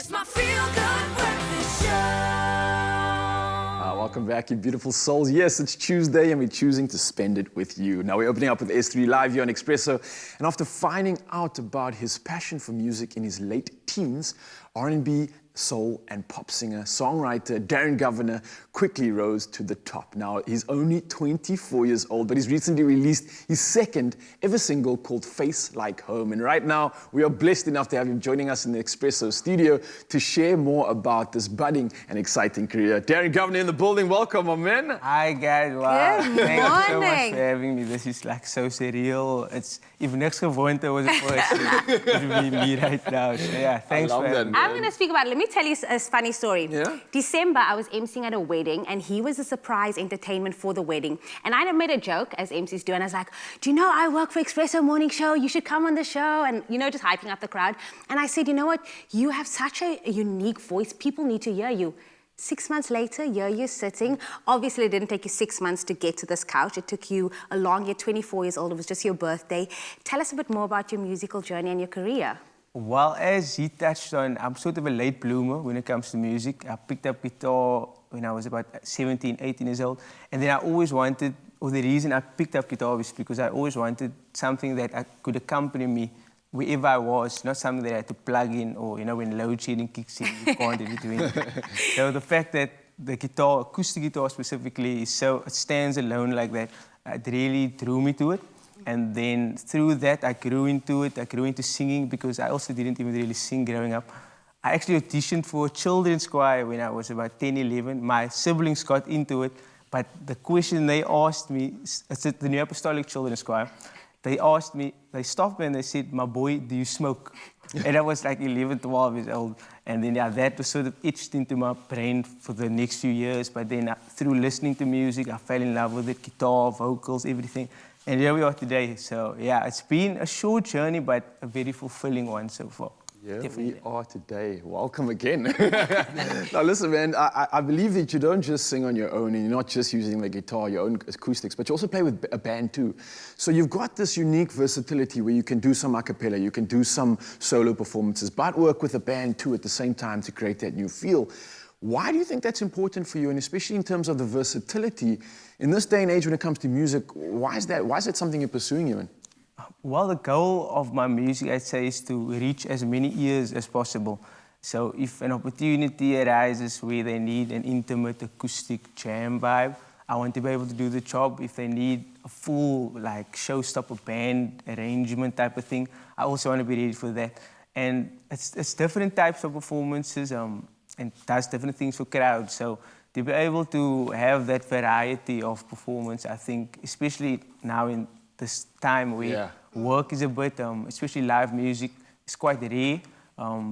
It's my feel-good breakfast show. Welcome back, you beautiful souls. Yes, it's Tuesday and we're choosing to spend it with you. Now we're opening up with S3 Live here on Expresso. And after finding out about his passion for music in his late teens, R&B, soul and pop singer, songwriter Darryn Govender quickly rose to the top. Now, he's only 24 years old, but he's recently released his second ever single called Face Like Home. And right now, we are blessed enough to have him joining us in the Expresso studio to share more about this budding and exciting career. Darryn Govender in the building. Welcome, my man. Hi, guys. Wow. Good Thank you so much morning. for having me. This is like so surreal. It's if Darryn Govender was the first, it would be me right now. So yeah, thanks love for having that. me. I'm going to speak about it. Let me tell you a funny story. Yeah? December, I was emceeing at a wedding, and he was a surprise entertainment for the wedding. And I made a joke, as MCs do, and I was like, do you know I work for Expresso Morning Show? You should come on the show. And, you know, just hyping up the crowd. And I said, you know what? You have such a unique voice. People need to hear you. 6 months later, here you're sitting. Obviously, it didn't take you 6 months to get to this couch. It took you a long year, 24 years old. It was just your birthday. Tell us a bit more about your musical journey and your career. Well, as he touched on, I'm sort of a late bloomer when it comes to music. I picked up guitar when I was about 17, 18 years old. And then I always wanted, or the reason I picked up guitar was because I always wanted something that could accompany me wherever I was, not something that I had to plug in or, you know, when load shedding kicks in, you can't do it. So the fact that the guitar, acoustic guitar specifically, is so, it stands alone like that, it really drew me to it. And then through that, I grew into it. I grew into singing because I also didn't even really sing growing up. I actually auditioned for a children's choir when I was about 10, 11. My siblings got into it, but the question they asked me, it's at the New Apostolic Children's Choir, they asked me, they stopped me and they said, my boy, do you smoke? And I was like 11, 12 years old. And then yeah, that was sort of etched into my brain for the next few years. But then through listening to music, I fell in love with it, guitar, vocals, everything. And here we are today. So yeah, it's been a short journey, but a very fulfilling one so far. Yeah, Definitely. we are today. Welcome again. Now listen, man, I believe that you don't just sing on your own and you're not just using the guitar, your own acoustics, but you also play with a band too. So you've got this unique versatility where you can do some a cappella, you can do some solo performances, but work with a band too at the same time to create that new feel. Why do you think that's important for you? And especially in terms of the versatility, in this day and age when it comes to music, why is that? Why is that something you're pursuing, Ewan? Well, the goal of my music, I'd say, is to reach as many ears as possible. So if an opportunity arises where they need an intimate acoustic jam vibe, I want to be able to do the job. If they need a full, like, showstopper band arrangement type of thing, I also want to be ready for that. And it's different types of performances, and does different things for crowds. So to be able to have that variety of performance, I think, especially now in this time where work is a bit, especially live music, is quite rare,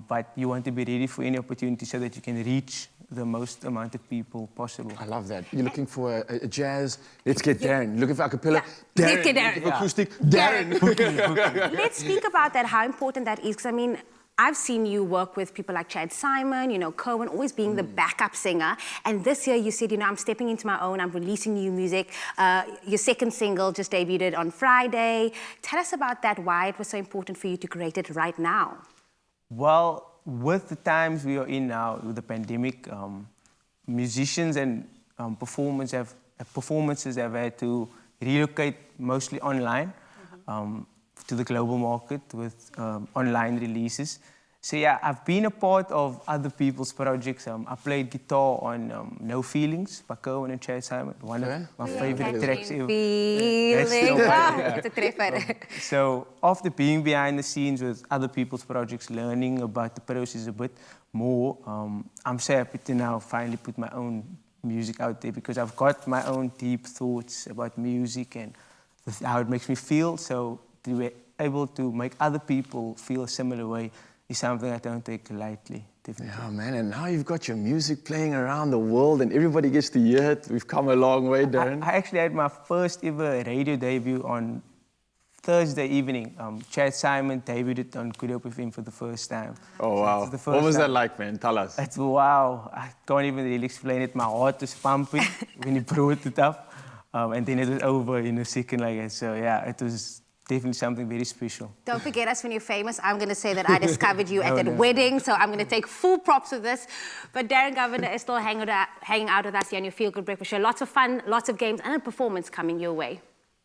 but you want to be ready for any opportunity so that you can reach the most amount of people possible. I love that. You're looking for a jazz, let's get Darryn. Looking for a cappella, Darryn. Let's get Darryn. Looking for acoustic, Darryn. Let's speak about that, how important that is, because I mean, I've seen you work with people like Chad Simon, you know, Cohen, always being the backup singer. And this year you said, you know, I'm stepping into my own, I'm releasing new music. Your second single just debuted on Friday. Tell us about that, why it was so important for you to create it right now. Well, with the times we are in now, with the pandemic, musicians and performances have had to relocate mostly online. To the global market with online releases. So yeah, I've been a part of other people's projects. I played guitar on No Feelings by Cohen and Chad Simon, one of my favorite tracks ever. It's a treffer. So after being behind the scenes with other people's projects, learning about the process a bit more, I'm so happy to now finally put my own music out there because I've got my own deep thoughts about music and how it makes me feel. So to be able to make other people feel a similar way is something I don't take lightly, definitely. Yeah, man, and now you've got your music playing around the world and everybody gets to hear it. We've come a long way, Darryn. I actually had my first ever radio debut on Thursday evening. Chad Simon debuted it on Good Hope FM for the first time. Oh, wow. What was that like, man? Tell us. It's wow. I can't even really explain it. My heart was pumping when he brought it up. And then it was over in a second like that. So, yeah, it was definitely something very special. Don't forget us when you're famous. I'm going to say that I discovered you at that wedding, so I'm going to take full props of this. But Darryn Govender is still hanging out with us here on your Feel Good Breakfast Show. Lots of fun, lots of games, and a performance coming your way.